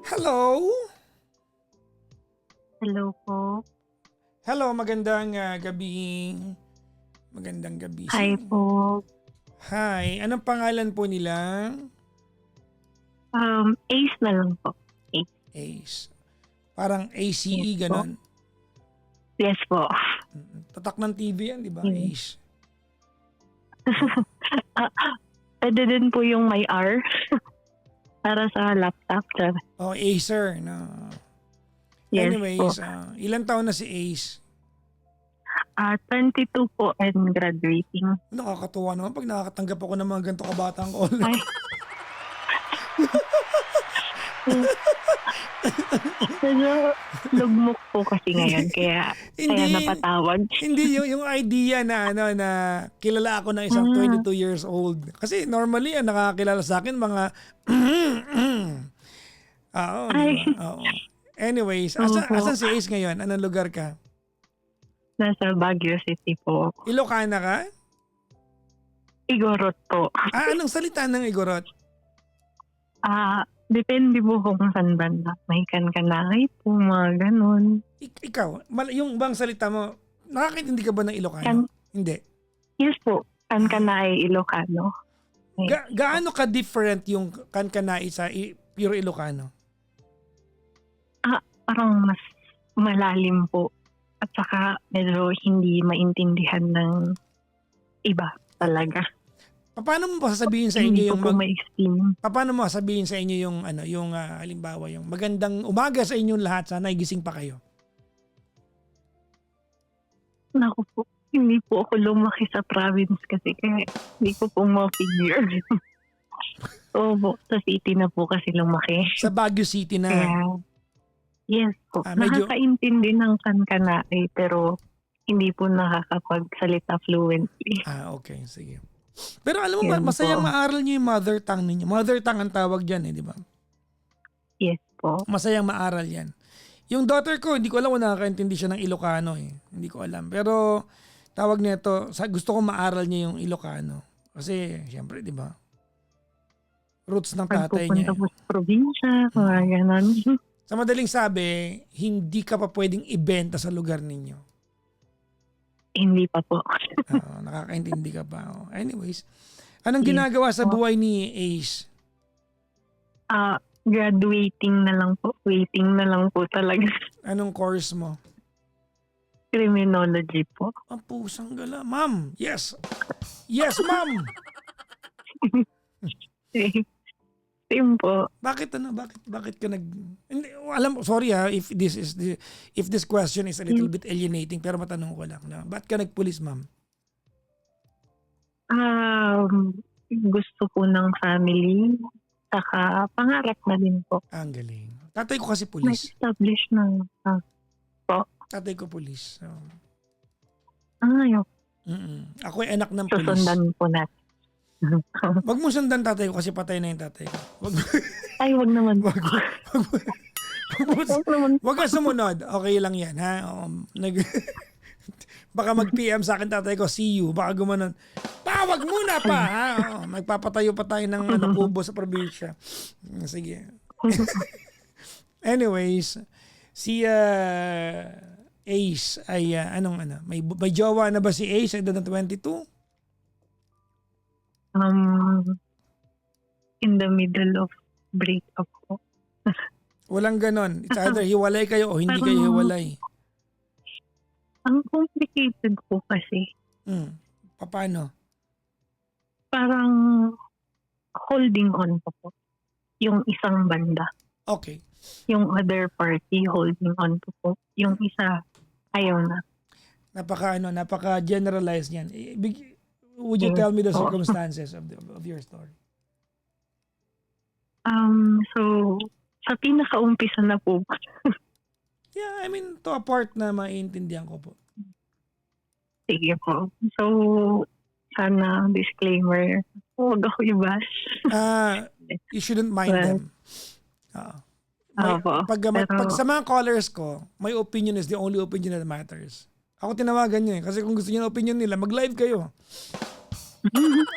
Hello? Hello po. Hello, magandang gabi. Magandang gabi. Hi po. Hi, anong pangalan po nila? Ace na lang po. Ace. Ace. Parang ACE, Yes po. ganon. Yes po. Tatak ng TV yan, di ba? Mm. Ace. Pwede din po yung may R para sa laptop. Oh, Acer. No. Yes Anyways, po. ilang taon na si Ace? 22 po and graduating. Nakakatuwa naman pag nakakatanggap ako ng mga ganito kabatang call. Ay. Medyo lugmok po kasi ngayon kaya napatawag. Hindi yung idea na na kilala ako ng isang 22 years old. Kasi normally ang nakakilala sa akin mga Oo, Ay. diba? Oo. Anyways, asan si Ace ngayon? Anong lugar ka? Nasa Baguio City po. Ilocana ka? Igorot po. Anong salita ng Igorot? Depende po kung saan banda. May kankanay po, mga ganun. Ikaw, yung bang salita mo, nakakaintindi ka ba ng Ilocano? Hindi. Yes po, kankanay Ilocano. Gaano ka-different yung kankanai sa pure Ilocano? Parang mas malalim po. At saka medyo hindi maintindihan ng iba talaga. Paano mo sasabihin sa inyo Hindi yung po ma-explain. paano mo sasabihin sa inyo yung halimbawa yung magandang umaga sa inyong lahat, sana gising pa kayo? Naku po, hindi po ako lumaki sa province kasi kaya hindi ko po ma-figure. Po, sa city na po kasi lumaki. Sa Baguio City na. Kaya, yes po. Medyo- Nakakaintindi ng kankanay pero hindi po nakakapagsalita fluently. Okay, sige. Pero alam mo ba, Yan masayang po. maaral niyo yung mother tongue ninyo. Mother tongue ang tawag dyan di ba? Yes po. Masayang maaral yan. Yung daughter ko, hindi ko alam kung nakakaintindi siya ng Ilocano Hindi ko alam. Pero tawag nito, gusto ko maaral niya yung Ilocano. Kasi, syempre, di ba? Roots ng tatay niya. Pagpupunta po sa probinsya, mga ganon. Sa madaling sabi, hindi ka pa pwedeng ibenta sa lugar ninyo. Hindi pa po. Nakakaintindi ka pa. Anyways, anong Yes ginagawa sa po. buhay ni Ace? Graduating na lang po. Waiting na lang po talaga. Anong course mo? Criminology po. Ang pusang gala. Ma'am, yes. Yes, ma'am. Same po. Bakit ka hindi, alam, sorry if this question is a little bit alienating, pero matanong ko lang na, ba't ka nagpulis, ma'am? Gusto po ng family. Saka pangarap na din po. Ang galing. Tatay ko kasi pulis. Na-establish ng po. Tatay ko pulis. So, Ayok. Ako ay anak ng pulis. Susundan po natin. Wag mo sundan tatay ko kasi patay na yung tatay ko. Ay, wag naman. Wag naman. Wag ka sumunod. Okay lang yan, ha? Baka mag-PM sa akin tatay ko, see you. Baka gumanon. Wag muna pa, ha? Magpapatayo pa tayo ng kubo sa probinsya. Sige. Anyways, si Ace ay may jowa na ba si Ace edad ng 22? In the middle of breakup po. Walang ganon. It's either hiwalay kayo o hindi kayo hiwalay. Ang complicated po kasi. Paano? Parang holding on po. Yung isang banda. Okay. Yung other party holding on po. Yung isa ayaw na. Napaka-generalized niyan. Would you tell me the circumstances of your story? So, sa pinakaumpisa na po. Yeah, I mean, to a part na maiintindihan ko po. Sige po. So, sana disclaimer. Huwag ako i-bash. You shouldn't mind them. Pag sa mga callers ko, my opinion is the only opinion that matters. Ako tinawagan niyo kasi kung gusto niyo ng opinion nila, mag-live kayo.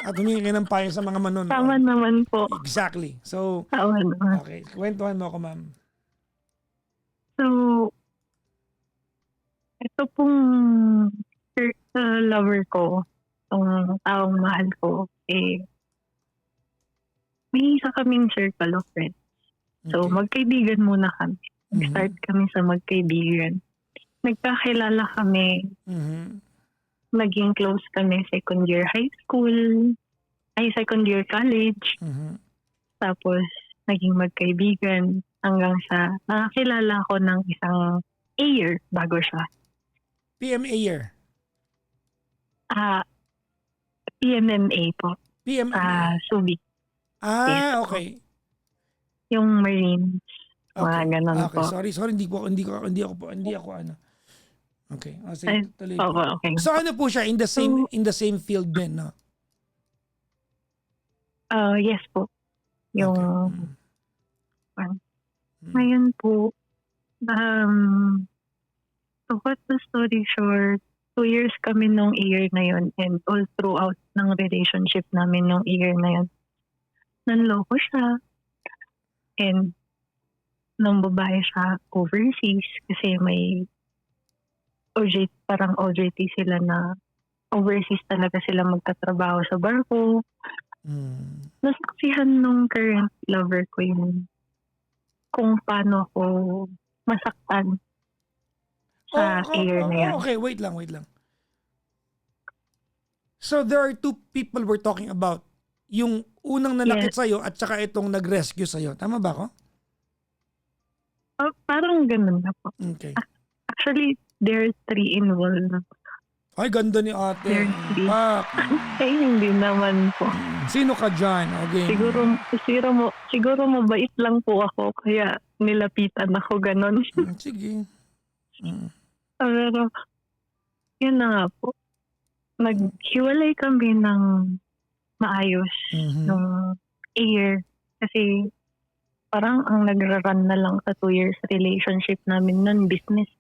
At humingi kayo ng payo sa mga manonood. Tama naman po. Exactly. So, Tama naman. okay. Kwentuhan mo ako, ma'am. So, ito pong lover ko, itong taong mahal ko, may isa kaming circle of friends. So, Okay. magkaibigan muna kami. Nag-start Mhm. kami sa magkaibigan. Nagkakilala kami, Mhm. naging close kami second year high school, second year college. Mhm. Tapos, naging magkaibigan hanggang sa nakakilala ko ng isang year bago siya. PMA year. Ah, PMMA po. PMMA. Subic. Yes po. Okay. Yung Marines. Okay. Mga ganon Okay, po. sorry. Hindi ako ano. Okay. Sige, Ay, tuloy po. opo, okay. So ano po siya, in the same field din, no? Yes po. Yung, Okay. ngayon po, to cut the story short, 2 years kami nung year na yun, and all throughout ng relationship namin nung year na yun, nanloko siya, and nung babae siya overseas kasi may parang OJT sila na overseas talaga sila magtatrabaho sa barko. Nasaksihan nung current lover ko yung kung paano ko masaktan sa year na yan. Okay, wait lang. So there are two people we're talking about. Yung unang nanakit sa'yo at saka itong nag-rescue sa'yo. Tama ba ako? Parang ganun na po. Okay. Actually, there are 3 involved. Ay, ganda ni ate. There are 3. Pak. Hindi naman po. Sino ka dyan? Okay. Siguro mabait lang po ako kaya nilapitan ako ganon. Sige. Pero, yun na nga po. Naghiwalay kami ng maayos nung year. Kasi parang ang nagra-run na lang sa 2 years relationship namin nun, business.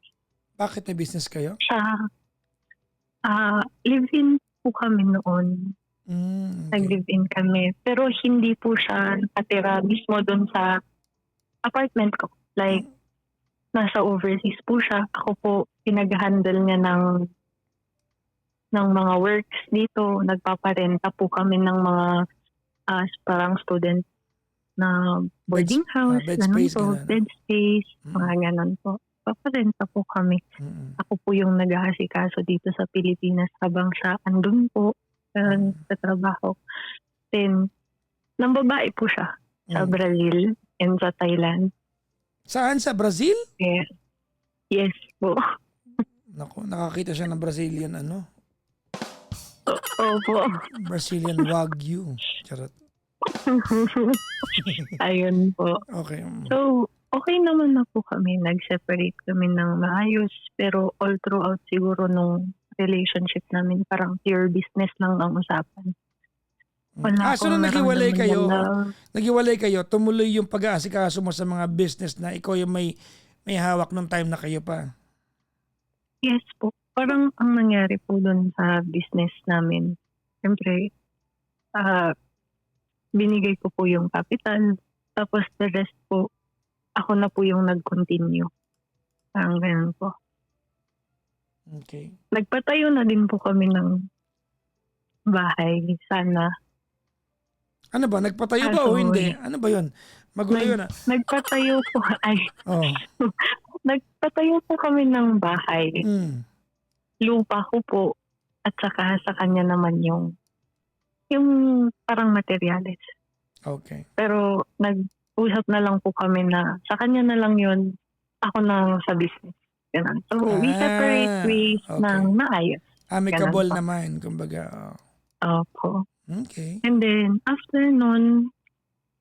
Bakit may business kayo? Live-in po kami noon. Okay. Nag-live-in kami. Pero hindi po siya nakatira mismo doon sa apartment ko. Like, nasa overseas po siya. Ako po, pinag-handle niya ng mga works dito. Nagpaparenta po kami ng mga parang student na boarding house, bed space, bed space, mga ganon po. Paparenta po kami. Ako po yung nag-aasikaso dito sa Pilipinas habang siya andun po sa trabaho. Then, nang babae po siya sa Brazil and sa Thailand. Saan? Sa Brazil? Yes po. Naku, nakakita siya ng Brazilian Opo. Brazilian Wagyu. Charot. Ayun po. Okay. So, okay naman na po kami. Nag-separate kami ng maayos. Pero all throughout siguro nung relationship namin, parang pure business lang ang usapan. So nung naghiwalay kayo, tumuloy yung pag-aasikaso mo sa mga business na ikaw yung may hawak nung time na kayo pa? Yes po. Parang ang nangyari po dun sa business namin, siyempre, binigay ko po yung capital. Tapos the rest po, ako na po yung nag-continue. Parang ganun po. Okay. Nagpatayo na din po kami ng bahay. Sana. Ano ba? Nagpatayo ba o hindi? Ano ba yun? Magulo yun Nagpatayo po. Nagpatayo po kami ng bahay. Lupa ko po. At saka sa kanya naman yung parang materials. Okay. Pero nag-usap na lang po kami na sa kanya na lang yun. Ako na sa business. Ganun. So we separate ways ng maayos. Amicable naman, kumbaga. Opo. Okay. And then, after nun,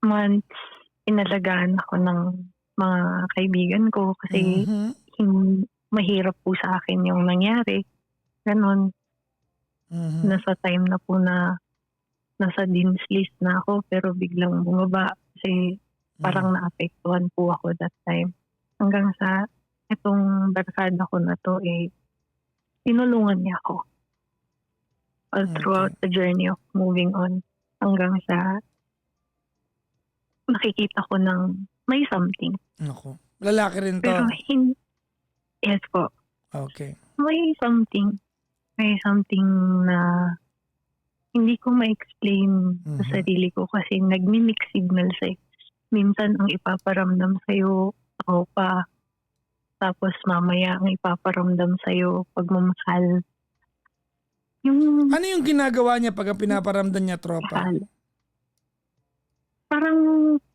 months, inalagaan ako ng mga kaibigan ko kasi mahirap po sa akin yung nangyari. Ganon. Nasa time na po na nasa dean's list na ako pero biglang bumaba kasi parang naapektuhan po ako that time. Hanggang sa itong barkada ko na to tinulungan niya ako. All throughout the journey of moving on hanggang sa nakikita ko ng may something. Ako. Lalaki rin to. Pero yes po. Okay. May something na hindi ko ma-explain sa Mhm. sarili ko kasi nagmi-mix signals eh. Minsan ang ipaparamdam sa'yo, ako pa. Tapos mamaya ang ipaparamdam sa'yo, pagmamahal. Yung Ano yung ginagawa niya pag ang pinaparamdam niya, tropa? mahal. Parang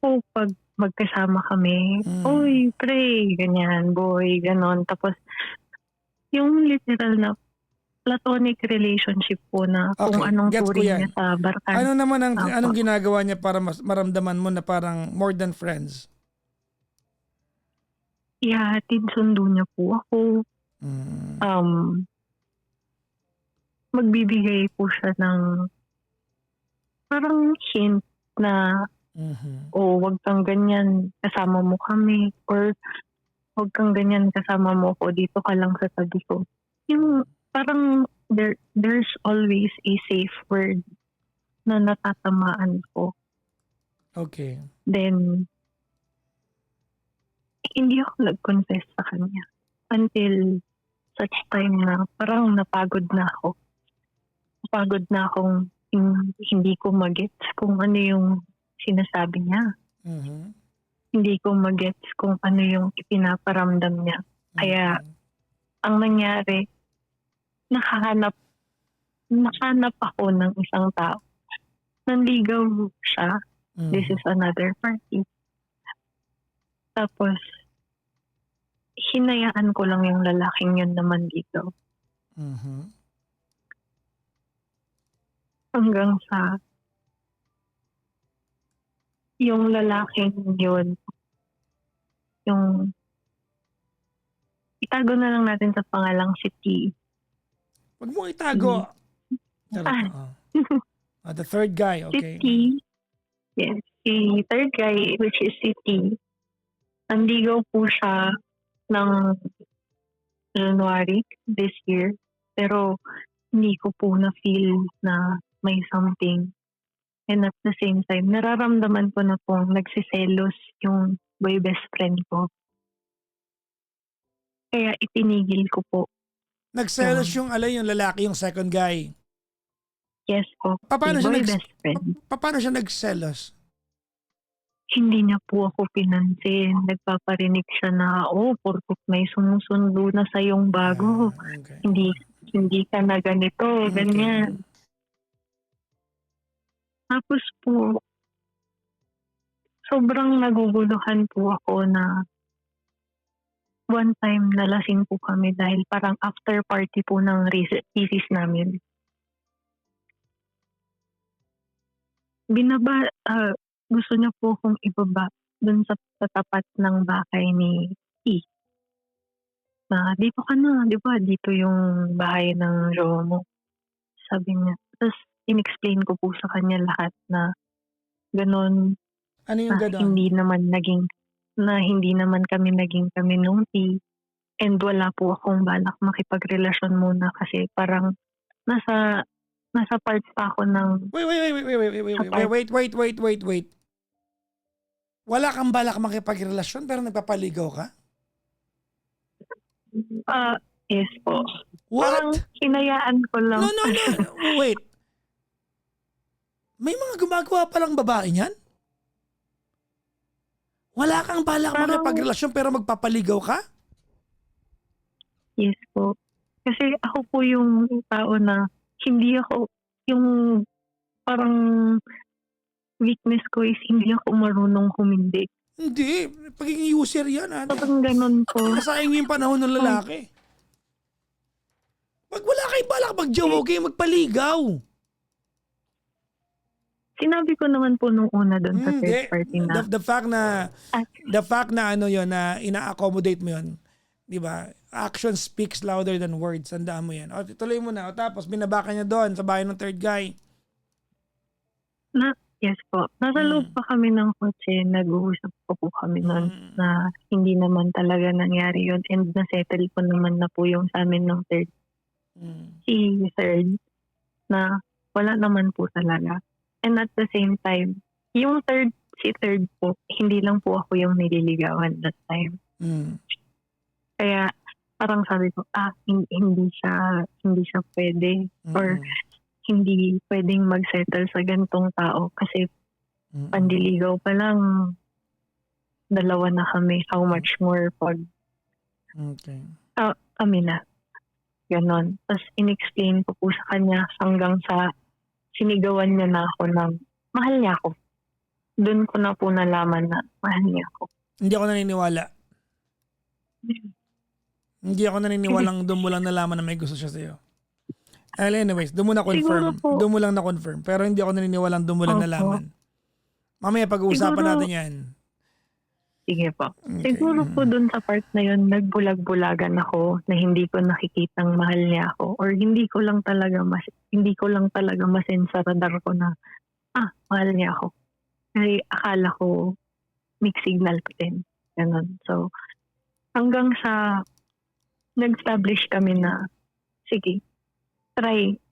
po pag magkasama kami, oy, pre, ganyan, boy, ganon. Tapos yung literal na platonic relationship po na kung Okay, anong gets ko turing yan. niya sa barkada. Ano naman anong Apo. ginagawa niya para maramdaman mo na parang more than friends? Ihahatid sundo niya po ako. Mm. Magbibigay po siya ng parang hint na Mhm. wag kang ganyan, kasama mo kami. Or wag kang ganyan, kasama mo ko, dito ka lang sa tabi ko. Yung parang there's always a safe word na natatamaan ko. Okay. Then, hindi ako nag-confess sa kanya. Until such time na parang napagod na ako. Napagod na akong hindi ko magets kung ano yung sinasabi niya. Mhm. Hindi ko magets kung ano yung ipinaparamdam niya. Kaya, ang nangyari, nakahanap ako ng isang tao. Nanligaw siya. This is another party. Tapos, hinayaan ko lang yung lalaking yun naman dito. Mhm. Hanggang sa yung lalaking yun, yung itago na lang natin sa pangalang si T. Wag mo itago. Charot. The third guy, okay. Si T, yes, si third guy, which is si T, nanligaw po siya ng January this year. Pero hindi ko po na-feel na may something. And at the same time, nararamdaman ko na po nagsiselos yung boy best friend ko. Kaya itinigil ko po. Nagselos yung lalaki, yung second guy. Yes po. Paano Si siya boy best friend. paano siya nagselos? Hindi niya po ako pinansin. Nagpaparinig siya na, porkot may sumusundo na sa yung bago. Okay. Hindi ka na ganito, ganyan. Tapos po, sobrang naguguluhan po ako na one time nalasing po kami dahil parang after party po ng thesis namin. Gusto niya po akong ibaba dun sa tapat ng bahay ni E. Na dito ka na, di ba? Dito yung bahay ng jowa mo. Sabi niya. Tapos in-explain ko po sa kanya lahat na ganon. Ano yung Na ganon? hindi naman kami naging kami nung T. And wala po akong balak makipagrelasyon muna kasi parang nasa part pa ako ng... Wait. Wala kang balak makipagrelasyon pero nagpapaligaw ka? Yes po. What? Parang hinayaan ko lang. No. Wait. May mga gumagawa palang babae niyan? Wala kang balak makipagrelasyon pero magpapaligaw ka? Yes po. Kasi ako po yung tao na hindi ako, yung parang weakness ko is hindi ako marunong humindi. Hindi. Pagiging user yan. Parang ganun po. Nasayang yung panahon ng lalaki. Pag wala kayong balak mag-jowa, kayo magpaligaw. Sinabi ko naman po nung una doon sa third party na. The fact na na ina-accommodate mo yun, di ba? Action speaks louder than words. Tandaan mo yan. O, tuloy mo na. O, tapos binabaka niya doon sa bahay ng third guy. Yes po. Nasa loob pa kami ng kotse. Nag-uusap pa po kami noon na hindi naman talaga nangyari yun. And na-settle po naman na po yung sa amin ng third. Si third na wala naman po talaga. And at the same time, yung si third po, hindi lang po ako yung nililigawan that time. Mm. Kaya parang sabi ko, hindi siya pwede or Mm. hindi pwedeng mag-settle sa gantong tao kasi Mm. pandiligaw pa lang, dalawa na kami. How much more pag Okay. kami na. Ganon. Tapos in-explain ko po sa kanya hanggang sa sinigawan niya na ako ng mahal niya ako. Doon ko na po nalaman na mahal niya ako. Hindi ako naniniwala. Hindi ako naniniwalang doon mo lang nalaman na may gusto siya sa'yo. Anyways, doon mo na confirm. Siguro po. Doon mo lang na confirm. Pero hindi ako naniniwalang doon mo lang Opo. nalaman. Mamaya pag-uusapan Siguro, natin yan. sige po. Okay. Siguro po doon sa part na yun, nagbulag-bulagan ako na hindi ko nakikitang mahal niya ako or hindi ko lang talaga masen sa radar ko na mahal niya ako. Kasi akala ko mixed signal ko din. Ganun. So, hanggang sa nag-establish kami na, sige,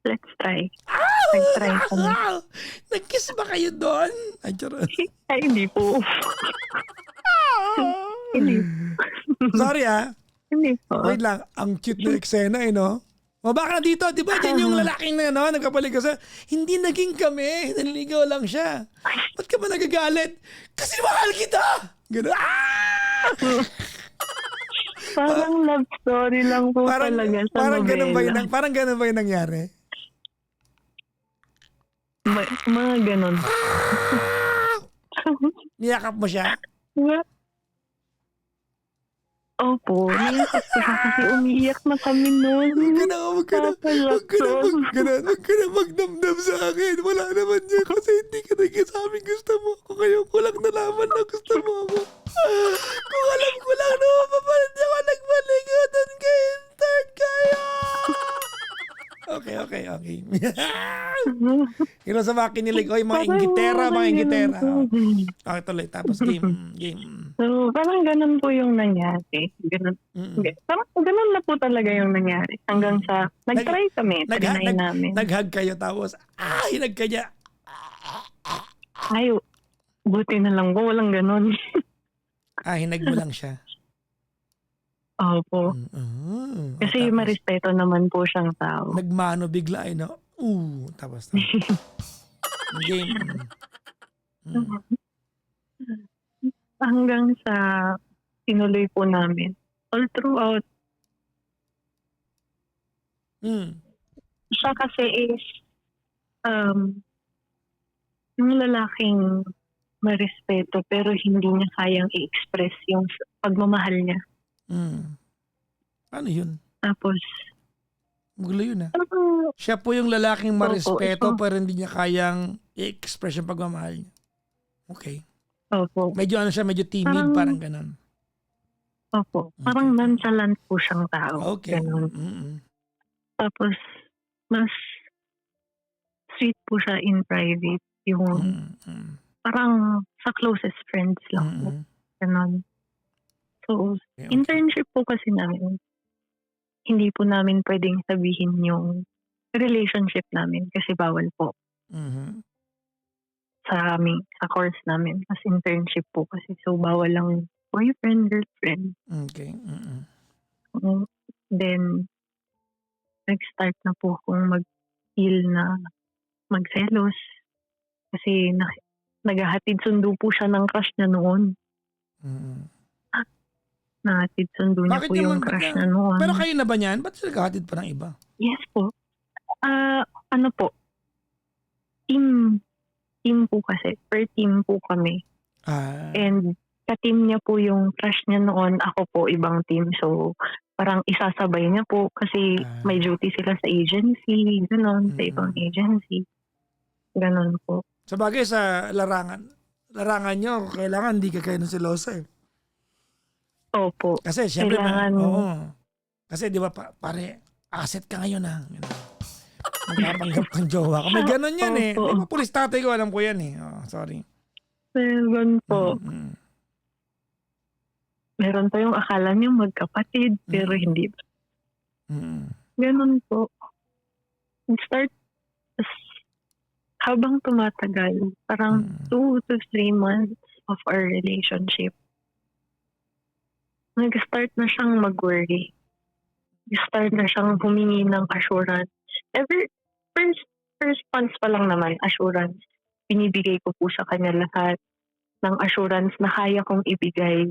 let's try. Nag-try kami. Nag-kiss ba kayo doon? Ay, charot. Ay, hindi po. Hindi. Sorry Hindi po. Wait lang, ang cute na eksena no? O baka dito, di ba dyan yung lalaking na nagkapalig ko sa, hindi naging kami, nanligaw lang siya. Ba't ka ba nagagalit? Kasi mahal kita! Gano'n. Parang love story lang po talaga sa parang ganun novela. parang ganun ba yung nangyari? Mga ganun. Niyakap mo siya? Opo, niyakap ko siya kasi umiiyak na kami noon. Huwag ka na magdamdam sa akin. Wala naman niya kasi hindi ka nagkasabing gusto mo ako. Ngayon ko lang nalaman na gusto mo ako. Kung alam ko lang na mapapalit ako nagbaligaw doon kay intern kayo. Okay. Hiro sa mga kinilig. Oy, mga inggitera. Okay, tuloy. Tapos game. So, parang ganun po yung nangyari. Ganun. Parang ganun na po talaga yung nangyari. Hanggang sa, nag-try kami. Trinay namin. Nag-hug kayo tapos, hinag ka niya. Ay, buti na lang po. Walang ganun. Hinag mo lang siya. Opo. Kasi Tapos, marespeto naman po siyang tao. nagmano bigla no? Tapos. Game. Hanggang sa tinuloy po namin. All throughout, siya kasi is yung lalaking marespeto pero hindi niya kayang i-express yung pagmamahal niya. Ano yun? Tapos, Magulo yun siya po yung lalaking marespeto pero hindi niya kayang i-express yung pagmamahal niya. Okay. Opo. Medyo timid, parang ganun. Opo. Parang nonchalant po siyang tao. Okay. Ganun. Tapos, mas sweet po siya in private. Yung parang sa closest friends lang po. Ganun. So, internship po kasi namin, hindi po namin pwedeng sabihin yung relationship namin kasi bawal po. Sa course namin. As internship po kasi. So, bawal lang boyfriend, girlfriend. Okay. Then, nag-start na po akong mag-feel na magselos. Kasi naghahatid sundo po siya ng crush niya noon. Nahatid sundo niya po yung crush niya noon. Pero kayo na ba niyan? Ba't sila naghahatid pa ng iba? Yes po. Ano po? Team po kasi. Per team po kami. And ka-team niya po yung crush niya noon. Ako po ibang team. So, parang isasabay niya po kasi may duty sila sa agency. Ganon. Sa ibang agency. Ganon po. Sabagay sa larangan nyo, kailangan hindi ka kayo ng selosa Opo. Kasi syempre, kailangan... Kasi di ba pare, asset ka ngayon magpapanggap ng jowa. Kung may ganun yan Di ba, pulis tatay ko, alam ko yan sorry. Meron po. Meron pa yung akala niyo magkapatid, pero hindi. Ganun po. Start habang tumatagal, parang 2 to 3 months of our relationship, nag-start na siyang mag-worry. Nag-start na siyang humingi ng assurance. First, first months pa lang naman, assurance. Binibigay ko po sa kanya lahat ng assurance na kaya kong ibigay.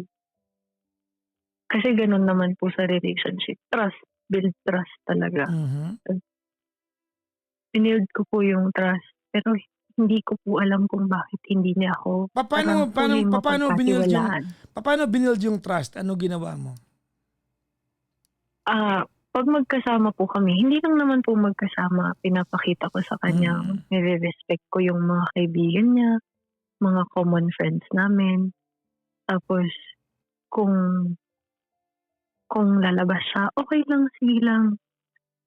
Kasi ganun naman po sa relationship. Trust, build trust talaga. Binild ko po yung trust. Pero hindi ko po alam kung bakit hindi niya ako Paano binild yung trust? Ano ginawa mo? Pag magkasama po kami, hindi lang naman po magkasama, pinapakita ko sa kanya, nire-respect ko yung mga kaibigan niya, mga common friends namin. Tapos, kung lalabas siya, okay lang, sige lang.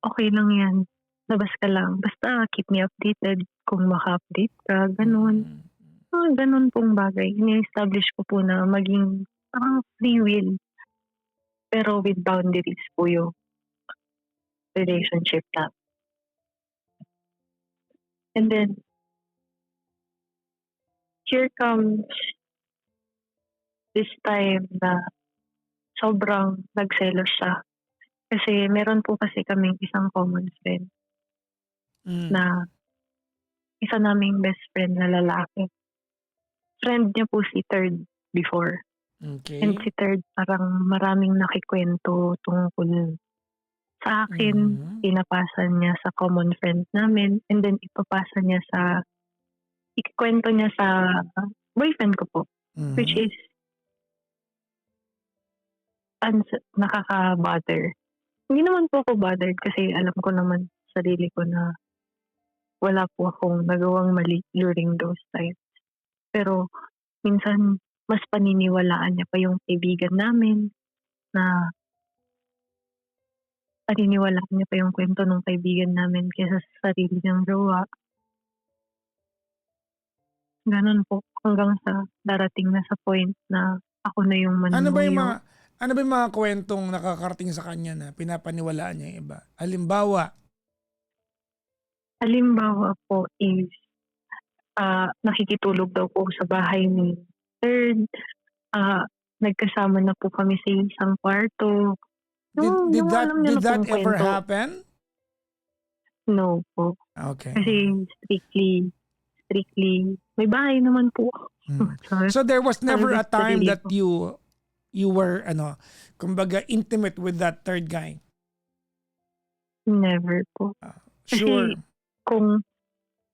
Okay lang yan. Labas ka lang. Basta keep me updated kung maka-update ka, ganun. Ganun pong bagay. Ini-establish ko po na maging parang free will. Pero with boundaries po yung relationship na. And then, here comes this time na sobrang nagselos siya. Kasi meron po kasi kaming isang common friend na isa naming best friend na lalaki. Friend niya po si Third before. Okay. And si Third parang maraming nakikwento tungkol sa akin. Pinapasa niya sa common friend namin. And then ikikwento niya sa boyfriend ko po. Which is nakaka-bother. Hindi naman po ako bothered kasi alam ko naman sarili ko na wala po akong nagawang mali during those times. Pero minsan mas paniniwalaan niya pa yung kaibigan namin na paniniwalaan niya pa yung kwento ng kaibigan namin kaysa sa sarili niyang jowa. Ganun po hanggang sa darating na sa point na ako na yung manunuyo. Ano ba yung mga kwentong nakakarating sa kanya na pinapaniwalaan niya yung iba? Halimbawa po is nakikitulog daw po sa bahay ni Third. Nagkasama na po kami sa isang kwarto. Did that ever happen? No po. Okay. Kasi strictly, may bahay naman po. So there was never a time that you were kumbaga intimate with that third guy? Never po. Sure.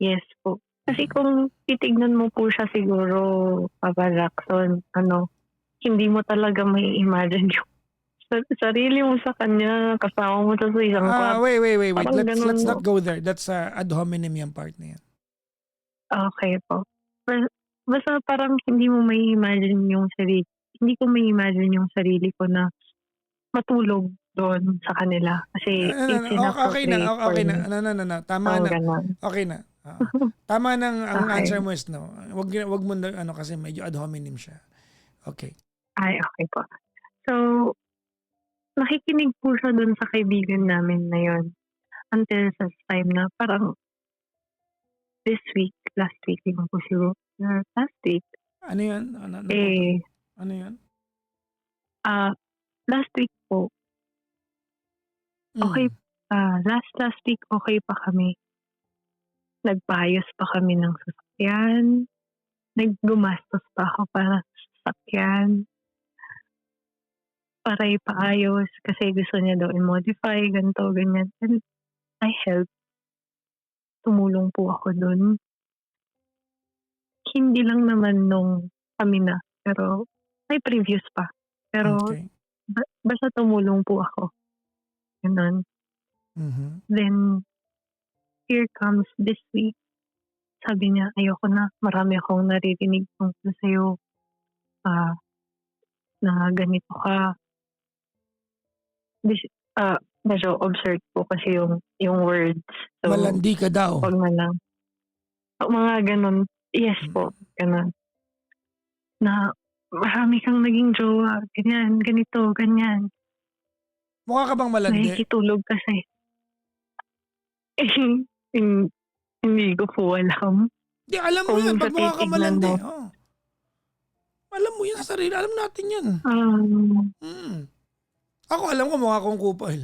Yes po. Kasi kung titignan mo po siya siguro, Papa Jackson, hindi mo talaga may imagine yung sarili mo sa kanya, kasama mo sa isang club. Wait. Let's not go there. That's ad hominem yung part na yan. Okay po. Basta parang hindi mo may imagine yung sarili. Hindi ko may imagine yung sarili ko na matulog doon sa kanila. Kasi okay na. Tama na. Okay na. Tama nang ang answer mo is no. Wag mo kasi medyo ad hominem siya. Okay. Ay, okay po. So, nakikinig po siya doon sa kaibigan namin na yun. Until sa time na parang last week yung po siguro. Last week. Ano yun? Ano yun? Last week po. Okay. Last week okay pa kami. Nagpaayos pa kami ng sasakyan. Naggumastos pa ako para sa sasakyan. Para ipaayos kasi gusto niya daw i-modify, ganito, ganyan. And I helped. Tumulong po ako dun. Hindi lang naman nung kami na, pero may previous pa. Pero basta tumulong po ako. Ganun. Then, here comes this week. Sabi niya, ayoko na. Marami akong naririnig tungkol sa'yo. Na ganito ka. Medyo observed po kasi yung words. So, malandi ka daw. Wag na lang. Mga ganun. Yes po. Ganun. Na marami kang naging jowa. Ganyan, ganito, ganyan. Mukha ka bang malandi? Nakikitulog kasi. Hindi ko po alam. Di, alam mo yan. Pag mukha ka malandi. Alam mo yan sa sarili. Alam natin yan. Ako alam ko mukha akong kupal.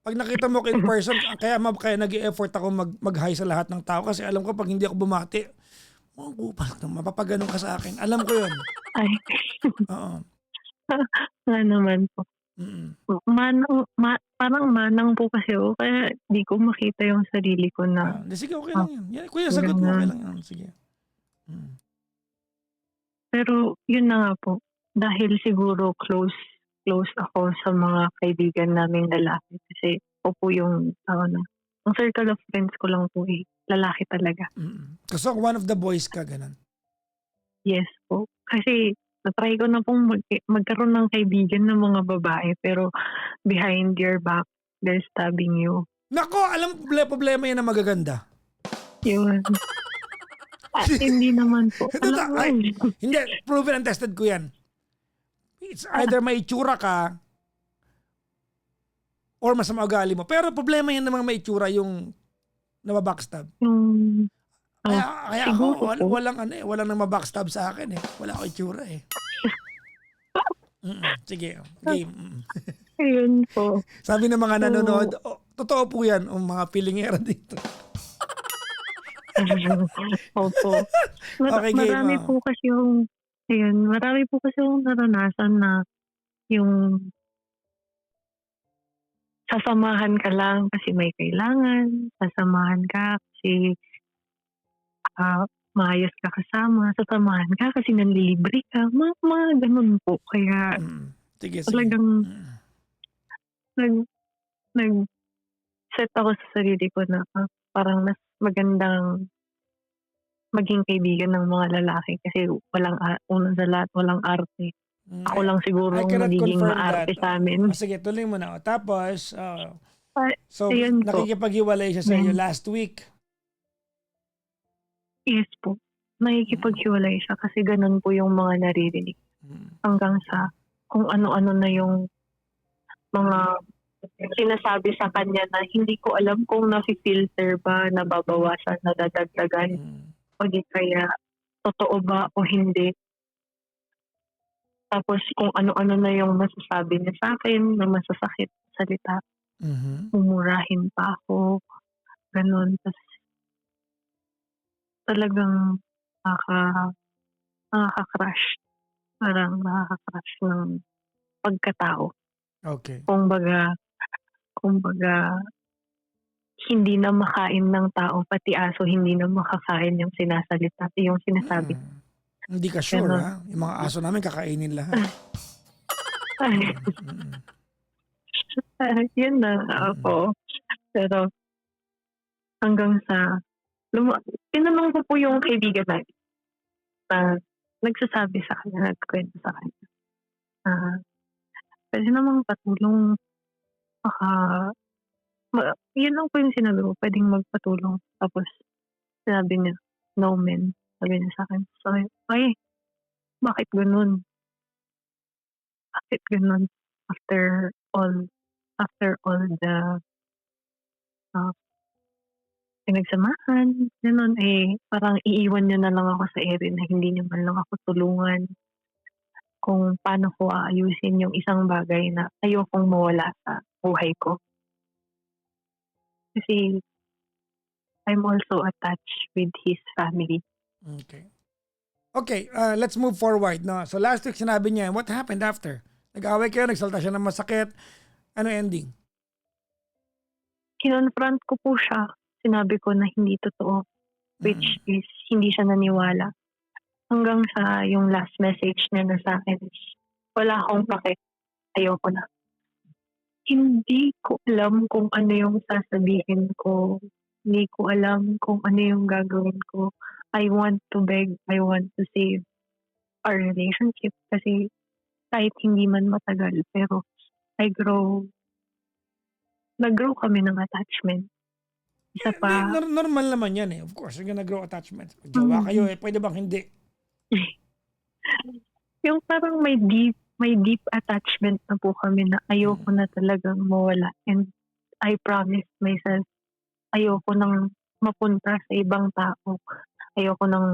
Pag nakita mo ko in person, kaya nag-i-effort ako mag-hi sa lahat ng tao kasi alam ko pag hindi ako bumati, mukhang kupal to, mapapaganon ka sa akin. Alam ko yun. Ay, Oo. nga naman po. Parang manang po kasi ako, kaya di ko makita yung sarili ko na Sige, okay lang yan. Kuya, sagot mo, okay lang yan. Sige. Pero yun na nga po, dahil siguro close ako sa mga kaibigan naming lalaki kasi ako po yung ang circle of friends ko lang po lalaki talaga. So one of the boys ka, ganun? Yes po. Kasi natry ko na pong magkaroon ng kaibigan ng mga babae pero behind your back, they're stabbing you. Nako, alam problema yan na magaganda. Yun. Hindi naman po. Hindi, proven and tested ko yan. It's either may itsura ka or masama ugali mo. Pero problema yan namang may itsura yung nababackstab. Kaya ako, walang nang mabackstab sa akin eh. Wala ako itsura eh. Sige, game. Ayun po. Sabi ng mga nanonood, totoo po yan, mga pilingera dito. Opo. Okay, marami game. po kasi yung naranasan na yung sasamahan ka lang kasi may kailangan, sasamahan ka kasi maayos ka kasama, sasamahan ka kasi nanlilibre ka, mga ganun po. Kaya sige. talagang nag-set ako sa sarili ko na parang mas magandang maging kaibigan ng mga lalaki kasi unang sa lahat, walang arte. Ako lang siguro ang magiging maarte sa amin. Sige, tuloy mo na. Tapos, so ayun po. nakikipaghiwalay siya sa iyo last week? Yes po. Nakikipaghiwalay siya kasi ganun po yung mga naririnig. Hanggang sa kung ano-ano na yung mga sinasabi sa kanya na hindi ko alam kung nafi-filter ba, nababawasan, nadadagdagan. O di kaya totoo ba o hindi. Tapos kung ano-ano na yung masasabi niya sa akin na masasakit salita. Umurahin pa ako. Ganun. Tapos talagang nakaka-crush. Parang nakaka-crush ng pagkatao. Okay. Kumbaga, hindi na makain ng tao, pati aso hindi na makakain yung sinasalita, yung sinasabi. Hindi ka sure, ha? Yung mga aso namin kakainin lahat. Yun na ako. Pero hanggang sa tinanong ko po yung kaibigan natin na nagsasabi sa kanya, nagkwento sa kanya. Pwede namang patulong. Yun lang po yung sinabi ko, pwedeng magpatulong. Tapos sinabi niya, no men. Sabi niya sa akin. So, bakit ganun? Bakit ganun? After all the pinagsamahan, ganun parang iiwan niya na lang ako sa area na hindi niya man lang ako tulungan kung paano ko aayusin yung isang bagay na ayokong mawala sa buhay ko. Kasi I'm also attached with his family. Okay, let's move forward. No? So last week sinabi niya, what happened after? Nag-away kayo, nagsalta siya ng masakit. Ano ending? Kinonfront ko po siya. Sinabi ko na hindi totoo. Which is, hindi siya naniwala. Hanggang sa yung last message niya na sa akin is, wala akong pake. Ayoko na. Hindi ko alam kung ano yung sasabihin ko. Hindi ko alam kung ano yung gagawin ko. I want to beg, I want to save our relationship kasi kahit hindi man matagal, pero nag-grow kami ng attachment. Isa pa, normal naman yan eh. Of course, you're gonna grow attachment. Pag jowa kayo pwede bang hindi? yung parang may deep attachment na po kami na ayoko na talagang mawala. And I promised myself, ayoko nang mapunta sa ibang tao. Ayoko nang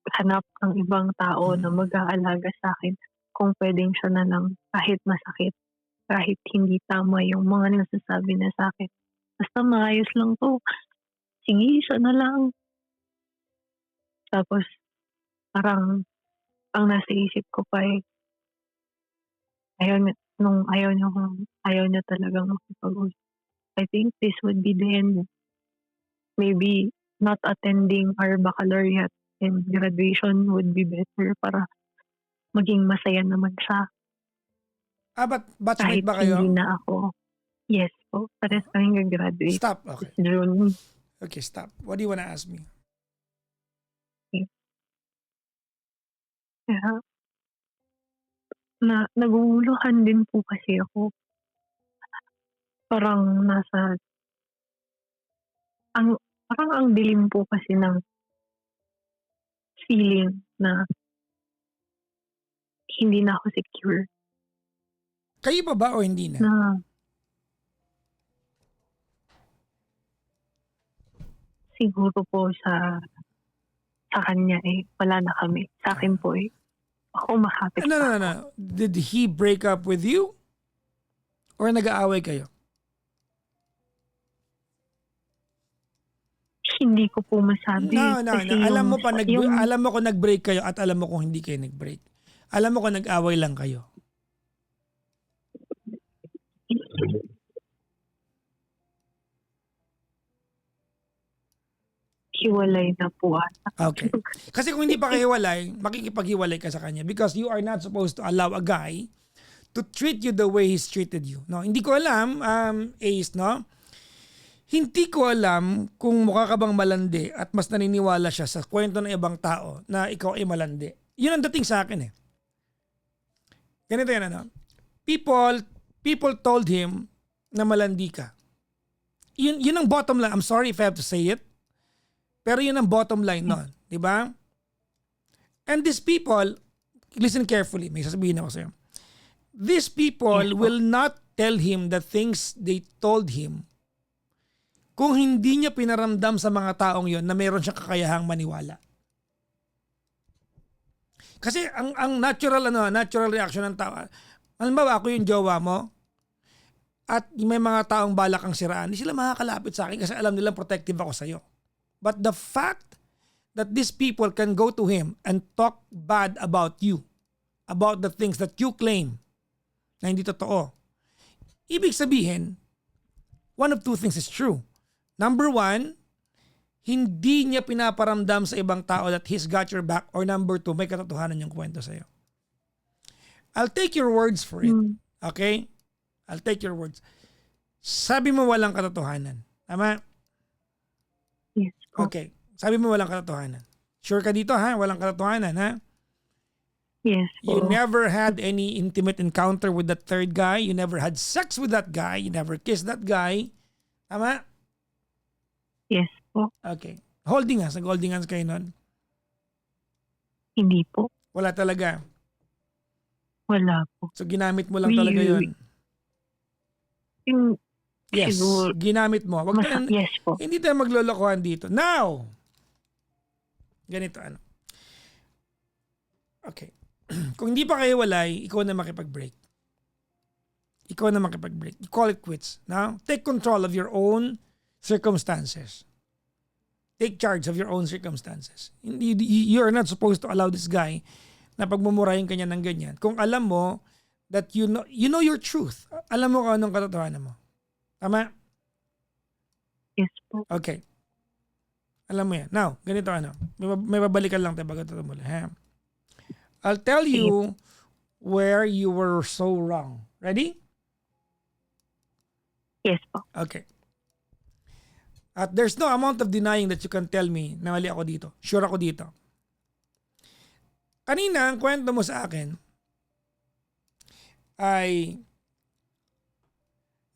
hanap ng ibang tao na Mm. mag-aalaga sa akin kung puwedeng siya na lang kahit masakit, kahit hindi tama yung mga nasasabi niya sa'kin. Basta maayos lang 'to, sige siya na lang. Tapos parang ang nasa isip ko pa, ayaw niya talagang makipag-usap. I think this would be the end. Maybe not attending our baccalaureate and graduation would be better para maging masaya naman siya Batchmate kahit ba hindi kayo? na ako. Yes po, parehas kaming ga-graduate Stop. this Okay. June. Okay, stop. What do you wanna ask me? Kaya naguguluhan din po kasi ako. Parang ang parang ang dilim po kasi ng feeling na hindi na ako secure, Kayo pa ba o hindi na? na siguro po sa kanya, wala na kami. Sa akin po, ako makapit No, pa no, no, ako. no. Did he break up with you? Or nag-aaway kayo? Hindi ko po masabi No, no, kasi no. Alam mo yung alam mo kung nag-break kayo at alam mo kung hindi kayo nag-break. Alam mo kung nag-away lang kayo. hiwalay na po ata. Okay. Kasi kung hindi pa kayo hiwalay, makikipaghiwalay ka sa kanya because you are not supposed to allow a guy to treat you the way he's treated you. No, hindi ko alam, Ace, no? Hindi ko alam kung mukha ka bang malandi at mas naniniwala siya sa kwento ng ibang tao na ikaw ay malandi. Yun ang dating sa akin eh. Ganito yan, ano? People told him na malandi ka. Yun ang bottom line. I'm sorry if I have to say it. Pero yun ang bottom line nun. Di ba? And these people, listen carefully, may sasabihin ako sa'yo. These people Yes po. will not tell him the things they told him kung hindi niya pinaramdam sa mga taong yon na mayroon siyang kakayahang maniwala. Kasi ang natural reaction ng tao, halimbawa ako yung jowa mo at may mga taong balak kang siraan, hindi sila makakalapit sa akin kasi alam nilang protective ako sa'yo. But the fact that these people can go to him and talk bad about you, about the things that you claim na hindi totoo, ibig sabihin, one of two things is true. Number one, hindi niya pinaparamdam sa ibang tao that he's got your back, or number two, may katotohanan yung kwento sa'yo. I'll take your words for it. Okay? I'll take your words. Sabi mo walang katotohanan. Tama? Yes po. Okay. Sabi mo walang katotohanan. Sure ka dito ha? Walang katotohanan ha? Yes po. You never had any intimate encounter with that third guy. You never had sex with that guy. You never kissed that guy. Tama? Yes po. Okay. Holding hands. Nag-holding hands kayo nun? Hindi po. Wala talaga. Wala po. So ginamit mo lang talaga yun. Yung Yes. siguro, Ginamit mo. Wag tayo, yes po. hindi tayo maglolokohan dito. Now! Ganito ano. Okay. Kung hindi pa kayo walay, ikaw na makipag-break. Ikaw na makipag-break. You call it quits. Now, take control of your own circumstances. Take charge of your own circumstances. You are not supposed to allow this guy na pagmumurahin kanya ng ganyan. Kung alam mo that you know your truth. Alam mo kung anong katotohanan mo. Tama? Yes po. Okay. Alam mo yan. Now, ganito ano. May babalikan lang tayo bago ito muli. Ha? I'll tell you where you were so wrong. Ready? Yes po. Okay. At there's no amount of denying that you can tell me na mali ako dito. Sure ako dito. Kanina, ang kwento mo sa akin ay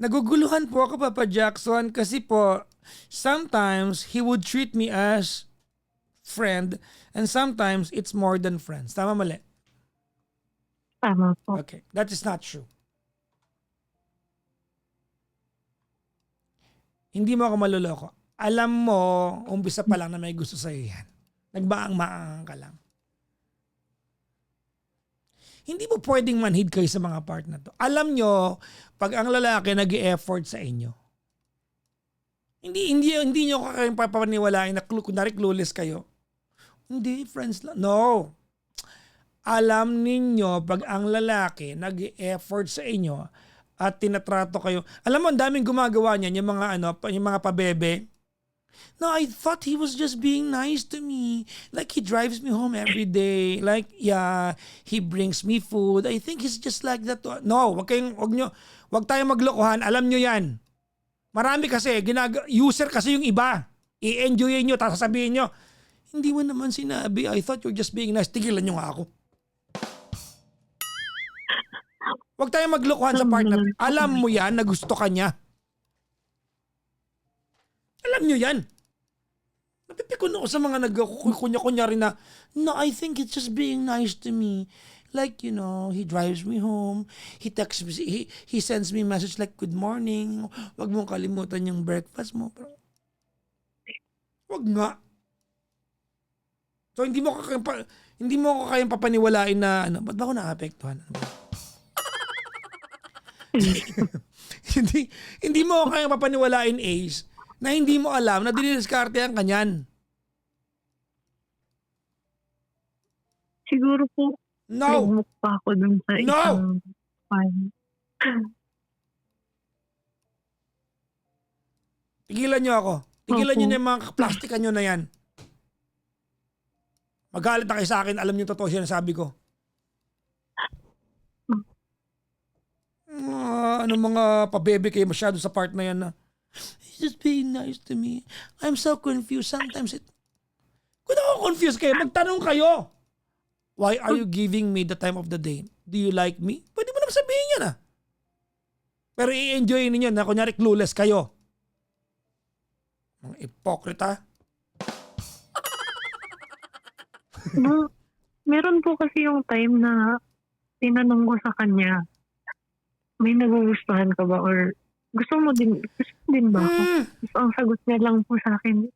naguguluhan po ako, Papa Jackson, kasi po sometimes he would treat me as friend and sometimes it's more than friends. Tama, mali? Tama po. Okay. That is not true. Hindi mo ako maluloko. Alam mo, umpisa pa lang na may gusto sa'yo yan. Nagbaang-maangang ka lang. Hindi mo pwedeng manhid kayo sa mga part na to. Alam nyo, pag ang lalaki nag-e-effort sa inyo, hindi nyo kayong papaniwalain na kunwari clueless kayo. Hindi, friends lang. No. Alam ninyo pag ang lalaki nag-e-effort sa inyo at tinatrato kayo. Alam mo, ang daming gumagawa niyan, yung mga pabebe. No, I thought he was just being nice to me. Like he drives me home every day. Like, yeah, he brings me food. I think he's just like that. No, wag tayong maglokohan. Alam nyo yan. Marami kasi, user kasi yung iba. I-enjoyin nyo, tapos sasabihin nyo, hindi mo naman sinabi, I thought you're just being nice. Tigilan nyo nga ako. Wag tayong maglokohan sa part na, alam mo yan na gusto ka niya. Alam nyo yan. Napipikon ako sa mga nagkukunya-kunya rin na, no, I think it's just being nice to me. Like, he drives me home. He texts me, he sends me message like, good morning. Wag mong kalimutan yung breakfast mo. Pero, wag nga. So, hindi mo ko kayang papaniwalain na, ba't ba ako naapektuhan? hindi mo ko kayang papaniwalain, Ace, na hindi mo alam na dinidiskarte ang kanyan. Siguro po, No! nagmuk pa ako dun sa isang fan. Tigilan nyo ako. Tigilan nyo na yung mga plastikan nyo na yan. Magalit na kayo sa akin, alam nyo totoo siya na sabi ko. Mga pabebe kayo masyado sa part na yan na, he's just being nice to me. I'm so confused. Sometimes kung ako confused kayo, magtanong kayo. Why are you giving me the time of the day? Do you like me? Pwede mo naman sabihin yan ah. Pero i-enjoy ninyo na kunyari clueless kayo. Mga ipokrita. No, meron po kasi yung time na tinanong ko sa kanya, may nagugustuhan ka ba or gusto mo din ba ako? So, ang sagot niya lang po sa akin,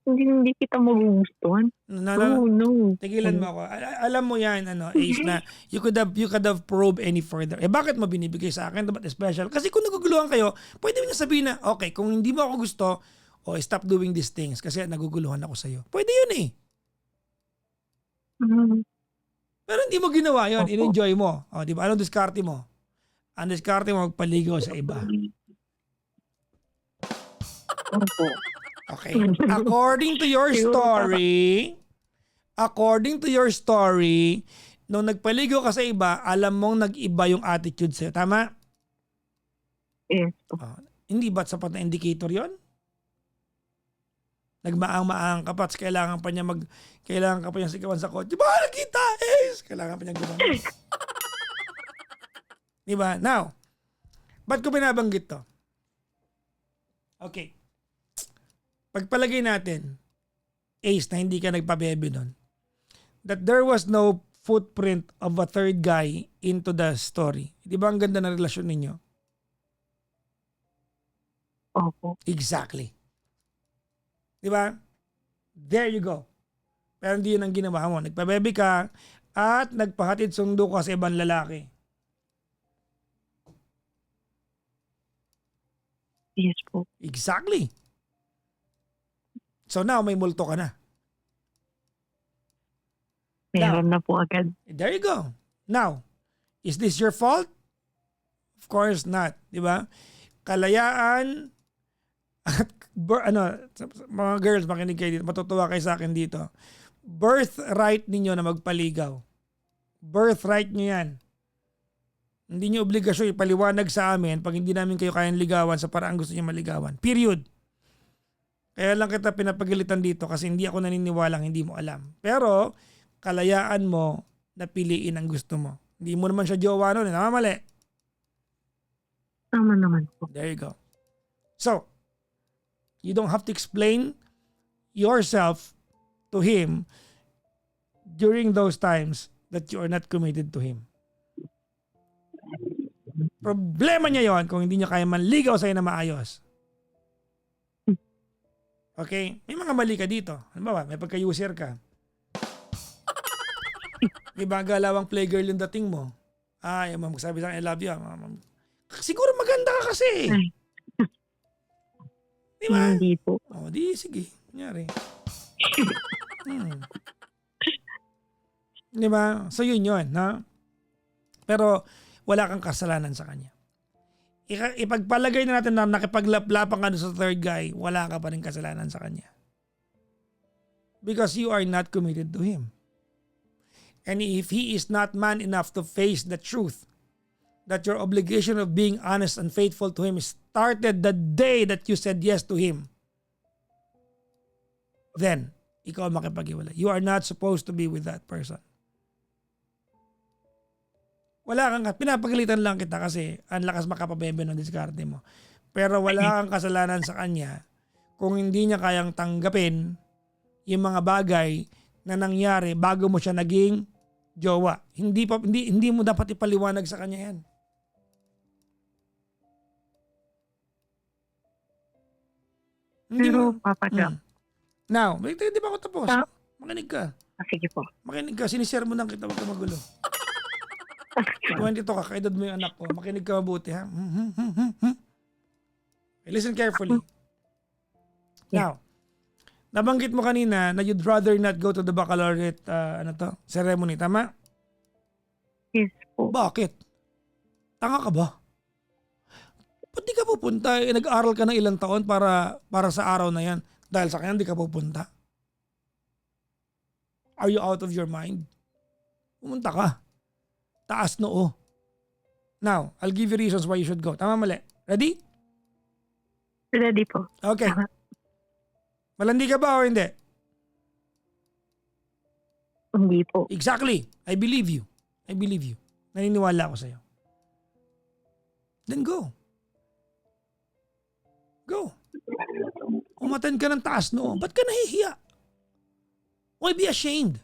hindi kita magugustuhan. No. Tigilan mo ako. Alam mo yan, Ace, na you could have probed any further. Bakit mo binibigay sa akin? Dapat special? Kasi kung naguguluhan kayo, pwede mo niya sabihin na, okay, kung hindi mo ako gusto, stop doing these things kasi naguguluhan ako sa'yo. Pwede yun eh. Pero hindi mo ginawa yun. In-enjoy mo. Di ba? Anong diskarte mo? Ang diskarte mo, magpaligaw sa iba. Okay. According to your story, nung nagpaligaw ka sa iba, alam mong nag-iba yung attitude sa'yo. Tama? Yes. Hindi ba't sapat na indicator yon? Nagmaang-maang ka pa, kailangan pa niya sigawan sa kotse. Mahal kita, Ace! Kailangan pa niya gumamit. Diba? Now, ba't ko binabanggit to? Okay. Pagpalagay natin, Ace, na hindi ka nagpabebe nun, that there was no footprint of a third guy into the story. Di ba ang ganda ng relasyon ninyo? Opo. Exactly. Di ba? There you go. Pero hindi yun ang ginawa mo. Nagpabebe ka at nagpahatid sundo ka sa ibang lalaki. Yes po. Exactly. So now may multo ka na. Meron na po agad. There you go. Now, is this your fault? Of course not. Di ba? Kalayaan at mga girls, makinig kayo dito. Matutuwa kayo sa akin dito. Birthright ninyo na magpaligaw. Birthright nyo yan. Hindi nyo obligasyon ipaliwanag sa amin pag hindi namin kayo kayang ligawan sa parang gusto nyo maligawan. Period. Kaya lang kita pinapagalitan dito kasi hindi ako naniniwalang hindi mo alam. Pero, kalayaan mo na piliin ang gusto mo. Hindi mo naman siya jowa nun. Mali. Tama naman po. There you go. So, you don't have to explain yourself to him during those times that you are not committed to him. Problema niya yon kung hindi niya kaya manligaw sa'yo na maayos. Okay? May mga mali ka dito. Ano ba? May pagka-user ka. Di ba, galawang playgirl yung dating mo. Ay, magsabi sa akin, I love you. Siguro maganda ka kasi. Ay, Di ba? hindi po. O, di, sige. Kunyari. Di ba? So, yun, ha? Pero, wala kang kasalanan sa kanya. Ipagpalagay na natin na nakipaglaplapan ka sa third guy, wala ka pa rin kasalanan sa kanya. Because you are not committed to him. And if he is not man enough to face the truth, that your obligation of being honest and faithful to him started the day that you said yes to him, then, ikaw makipag-iwalay. You are not supposed to be with that person. Wala kang, pinapagalitan lang kita kasi ang lakas makapabebe ng diskarte mo. Pero wala kang kasalanan sa kanya kung hindi niya kayang tanggapin yung mga bagay na nangyari bago mo siya naging jowa. Hindi mo dapat ipaliwanag sa kanya yan. Hindi Pero, mo. Papa Jam, Now, di ba ako tapos? Ah. Makinig ka. sige po. Makinig ka. Sinishare mo lang kita. Huwag ka magulo. 22 ka. Kaedad mo yung anak ko. Makinig ka mabuti, ha? Okay, listen carefully. Now, nabanggit mo kanina na you'd rather not go to the baccalaureate ceremony. Tama? Yes po. Bakit? Tanga ka ba? Ba't di ka pupunta? Nag-aral ka ng ilang taon para sa araw na yan. Dahil sa kanya, di ka pupunta. Are you out of your mind? Pumunta ka. Taas noo. Now, I'll give you reasons why you should go. Tama, mali? Ready? Ready po. Okay. Malandi ka ba o hindi? Hindi po. Exactly. I believe you. Naniniwala ako sa'yo. Then go. Go. Umatan ka ng taas noo. Ba't ka nahihiya? Why be ashamed?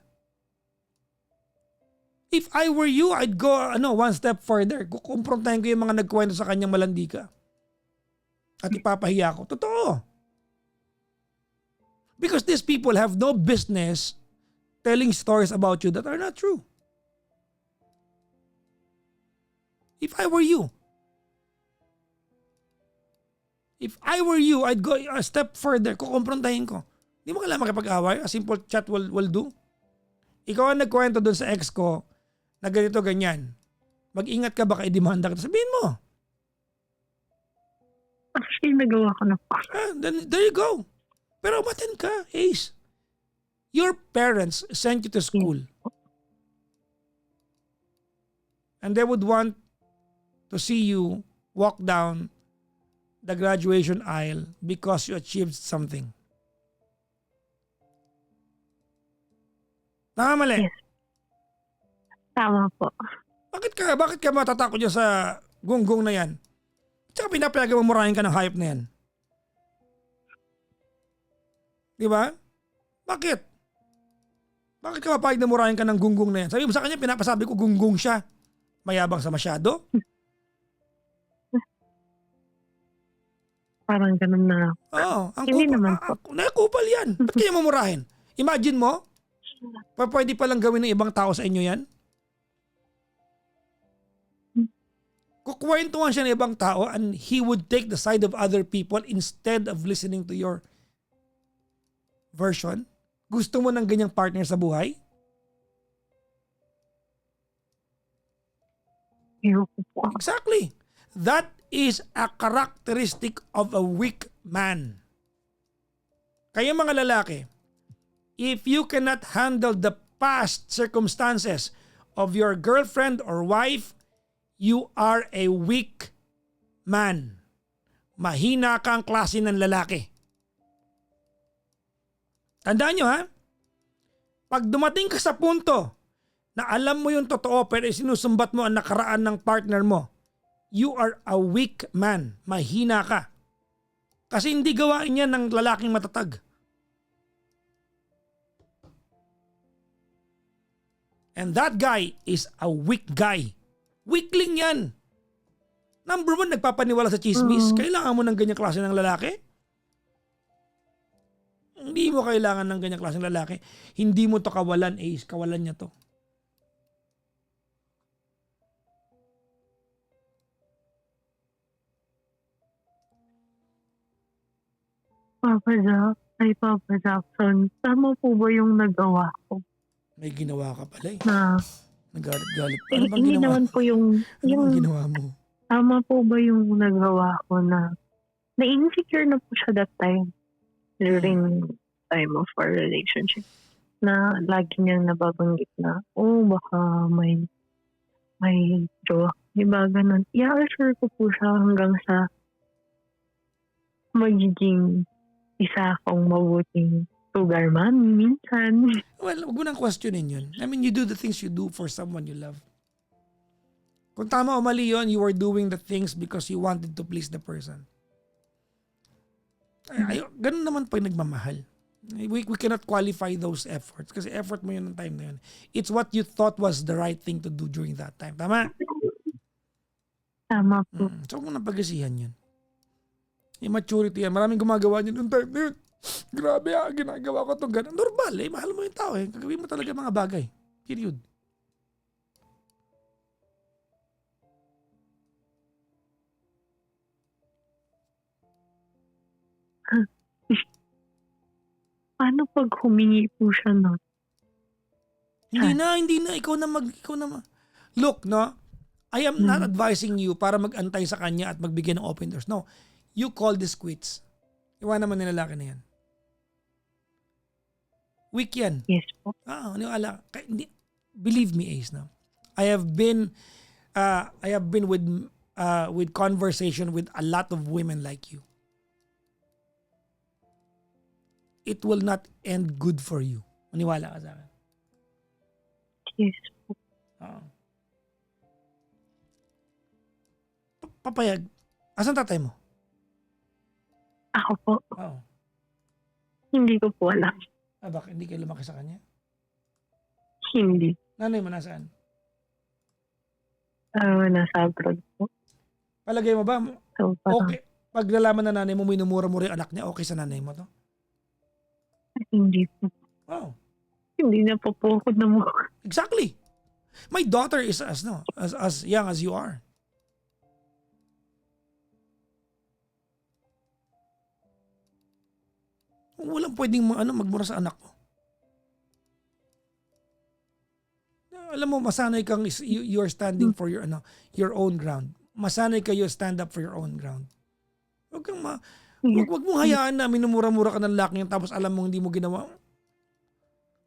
If I were you, I'd go one step further. Kukumprontahin ko yung mga nagkwento sa kanyang malandi ka. At ipapahiya ko. Totoo. Because these people have no business telling stories about you that are not true. If I were you, I'd go a step further. Kukumprontahin ko. Hindi mo kailangan makipag-away. A simple chat will do. Ikaw ang nagkwento dun sa ex ko na ganito ganyan. Mag-ingat ka baka i-demanda kita. Sabihin mo. Actually, nagawa ko na po. Then there you go. Pero umaten ka, Ace. Your parents sent you to school. And they would want to see you walk down the graduation aisle because you achieved something. Tama, mali? Yes. Tama po. Bakit ka matatakot dyan sa gunggong na yan? Tsaka pinapayagan mo murahin ka ng hype na yan. Di ba? Bakit? Bakit ka mapayag na murahin ka ng gunggong na yan? Sabi mo sa kanya, pinapasabi ko gunggong siya. Mayabang sa masyado? Parang ganun na. Oo. Hindi naman po. Nakupal yan. Ba't kaya mamurahin? Imagine mo, pwede palang gawin ng ibang tao sa inyo yan? Kukwentuhan siya ng ibang tao and he would take the side of other people instead of listening to your version. Gusto mo ng ganyang partner sa buhay? Ayoko po. Exactly. That is a characteristic of a weak man. Kaya mga lalaki, if you cannot handle the past circumstances of your girlfriend or wife, you are a weak man. Mahina kang klase ng lalaki. Tandaan nyo ha, pag dumating ka sa punto na alam mo yung totoo pero sinusumbat mo ang nakaraan ng partner mo, you are a weak man. Mahina ka. Kasi hindi gawain yan ng lalaking matatag. And that guy is a weak guy. Weakling yan. Number one, nagpapaniwala sa chismis. Kailangan mo ng ganyang klase ng lalaki? Hindi mo kailangan ng ganyang klase ng lalaki. Hindi mo to kawalan, Ace. Kawalan niya to. Papa Jackson, tama po ba yung nagawa ko May ginawa ka pala eh. na Nagalit-galit pa. Ano bang hindi ginawa? naman po yung Ano bang ginawa mo? tama po ba yung nagawa ko na na-insecure na po siya that time during time of our relationship na lagi niyang nababanggit na baka may jowa. Diba ganun? I-assure ko po siya hanggang sa magiging isa akong mabuting sugar mommy minsan. Well, huwag mo nang questionin yun. I mean, you do the things you do for someone you love. Kung tama o mali yun, you are doing the things because you wanted to please the person. Ganun naman pag nagmamahal. We cannot qualify those efforts kasi effort mo yun ng time na yun. It's what you thought was the right thing to do during that time. Tama? Tama po. So huwag mo nang pag-isihan yun. Immaturity yan. Maraming gumagawa niyo noong time na yun. Grabe ginagawa ko itong gano'n. Normal mahal mo yung tao Gagawin mo talaga mga bagay. Period. Paano pag humingi po siya nun? Hindi na. Ikaw na. Look, no? I am not advising you para mag-antay sa kanya at magbigay ng open doors. No. You call this quits. Iwanan mo na lalaki na yan. Weak yan. Yes po. Niwala. Believe me, Ace, no? I have been with conversation with a lot of women like you. It will not end good for you. Maniwala ka sa akin. Yes po. Papayag. Asan tatay mo? Ako po, Oo. hindi ko po alam. Bakit hindi kayo lumaki sa kanya? Hindi. Nanay mo nasaan? Nasa abroad po. Palagay mo ba, So, parang okay, pag nalaman na nanay mo, minumura mo rin yung anak niya, okay sa nanay mo to? hindi po. Wow. Hindi na po po ako namukha. Exactly. My daughter is as young as you are. Walang pwedeng magmura sa anak mo. Alam mo, masanay kang you're standing for your own ground. Masanay kayo stand up for your own ground. Wag mong hayaan na minumura-mura ka ng lalaki yan tapos alam mo hindi mo ginawa.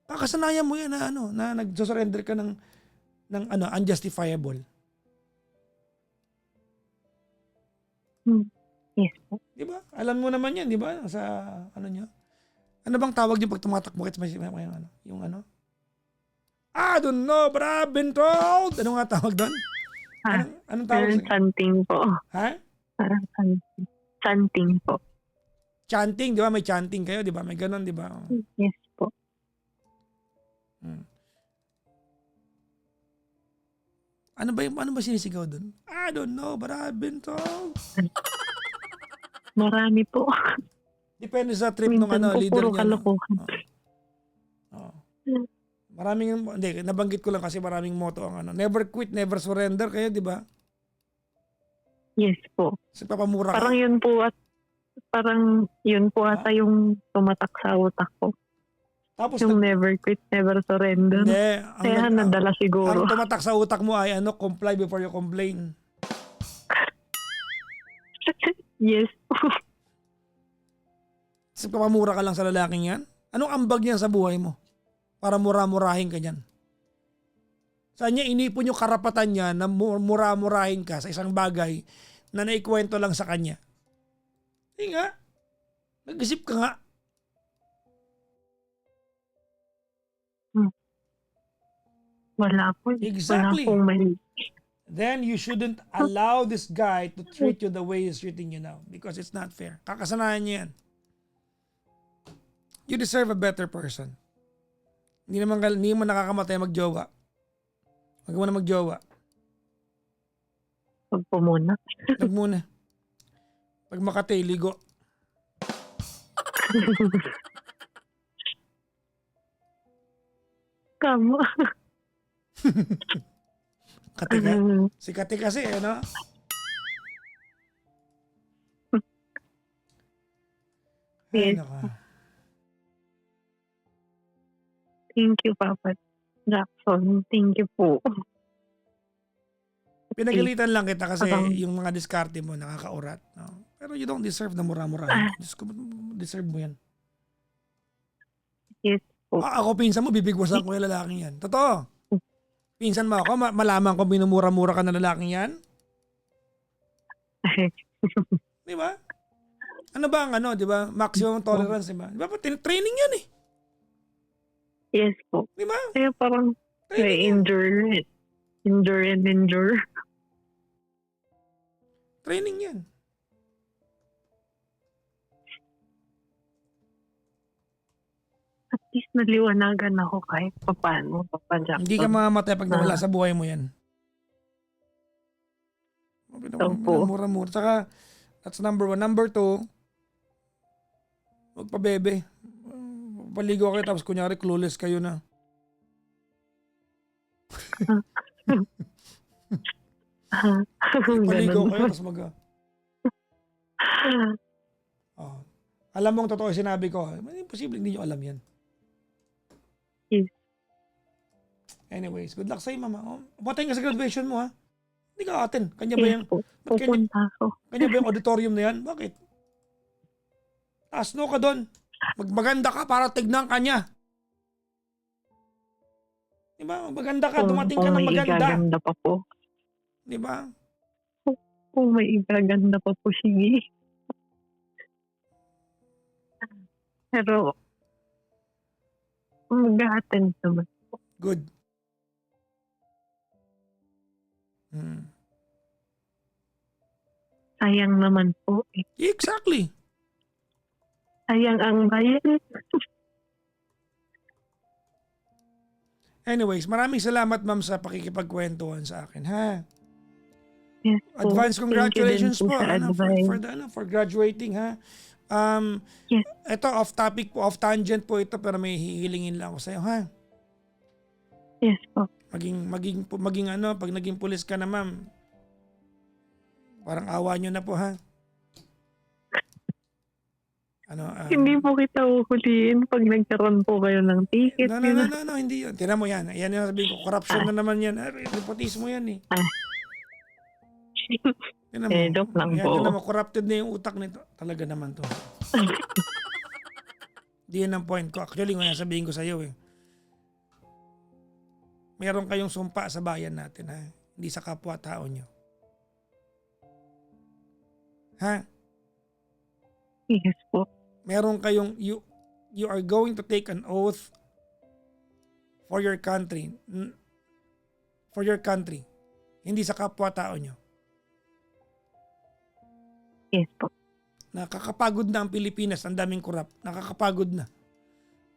Kakasanayan mo yan na nagsusurrender ka ng unjustifiable. Yes po. Di ba? Alam mo naman yan, di ba? Sa niyo. Ano bang tawag yung pag tumatakbo kahit yung I don't know, but I've been told. Ano nga tawag doon? Anong tawag? Chanting po. Ha? Parang chanting po. Chanting, di ba? May chanting kayo, di ba? May ganon, di ba? Yes po. Ano ba sinisigaw doon? I don't know, but I've been told. Marami po. Depende sa trip ng Minsan po leader puro niya. kalokohan. Maraming, nabanggit ko lang kasi maraming motto ang never quit, never surrender kayo, di ba? Yes po. Kasi papamura ka. Parang yun po ata yung tumatak sa utak ko. Tapos Yung never quit, never surrender. Hindi. Kaya nadala siguro. Ang tumatak sa utak mo ay comply before you complain. Yes po. Kasi papamura ka lang sa lalaking yan. Anong ambag niyan sa buhay mo? Para mura-murahin ka niyan. Saan niya inipon yung karapatan niya na mura-murahin ka sa isang bagay na naikwento lang sa kanya? Hindi nga. Nag-isip ka nga. Wala po. Exactly. Wala pong mali. Then you shouldn't allow this guy to treat you the way he's treating you now because it's not fair. Kakasanayan niya yan. You deserve a better person. Hindi mo nakakamatay magjowa. Huwag mo na magjowa. Huwag po muna. Huwag muna. Pag Makati, ligo. Tama. Kati ka? Si Kati kasi, Ay, Yes. naka. Thank you, Papa Jackson. Thank you po. Pinagalitan lang kita kasi Parang, yung mga diskarte mo nakakaurat. No? Pero you don't deserve na mura-murahin ah, ko. Diyos ko, deserve mo yan. yes po. Ako pinsan mo, bibigwasan ko yung lalaking yan. Totoo. Pinsan mo ako, malaman ko minumura-mura ka na lalaking yan. Di ba? Ano ba ang ano, di ba? Maximum tolerance, di ba? Di ba? Training yan eh. Yes po. Di ba? Kaya parang Training yan. endure and endure. Training yan. At least naliwanagan ako kahit paano, Papa Jackson. Hindi ka mamamatay pag nawala sa buhay mo yan. Opo. Mura-mura. Saka, that's number 1. Number 2, huwag pa bebe. Paligo kayo tapos kunyari clueless kayo na. Paligo kayo tapos oh. Alam mong totoo yung sinabi ko. Imposible hindi nyo alam yan. Yes. Anyways, good luck sa'yo, mama. Oh, patayin ka sa graduation mo, ha? Hindi ka atin. Kanya ba Yes yung, po. Pupunta ako. kanya ba yung auditorium na yan? Bakit? Asno ka doon. Magmaganda ka para tignan ka niya. Diba? Maganda ka. Dumating ka ng may maganda. igaganda pa po. Diba? Kung may igaganda pa po, sige. Pero, mag-a-attend naman. Good. Hmm. Sayang naman po. Exactly. Sayang ang bayan. Anyways, maraming salamat, ma'am, sa pakikipagkwentuhan sa akin, ha? Yes po. Advance congratulations Thank you din po, sa ano, advice. for graduating, ha? Yes. Ito off topic po, off tangent po ito, pero may hihilingin lang ako sa iyo, ha? Yes po. Maging ano, pag naging pulis ka na, ma'am, parang awa nyo na po, ha? Ano, Hindi po kita uhuliin pag nagkaroon po kayo ng ticket. no, hindi yun. Tinan mo yan. Yan yung sabihin ko, corruption na naman yan. Nepotismo yan, eh. Tinan mo. Joke lang Yan, po. tinan mo, corrupted na yung utak nito. Talaga naman to. Di yan ang point ko. Actually, ngayon sabihin ko sa iyo, eh. Meron kayong sumpa sa bayan natin, ha? Hindi sa kapwa-tao nyo. Ha? Yes po. Meron kayong, you are going to take an oath for your country. For your country. Hindi sa kapwa-tao nyo. Yes po. Nakakapagod na ang Pilipinas. Ang daming korap. Nakakapagod na.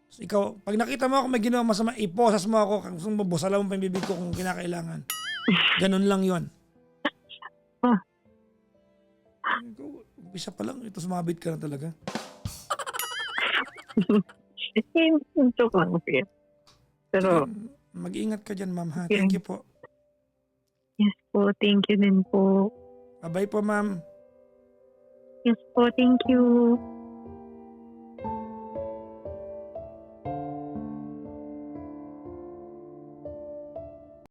So, ikaw, pag nakita mo ako may ginawa masama, iposas mo ako. Kung gusto mo, busala mo pa yung bibig ko kung kinakailangan. Ganun lang yon. Umpisa pa lang, ito sumabit ka na talaga. Joke lang po yan. Pero, mag-iingat ka dyan, ma'am, ha? Thank you po. yes po. Thank you din po. Bye-bye po, ma'am. Yes po. Thank you.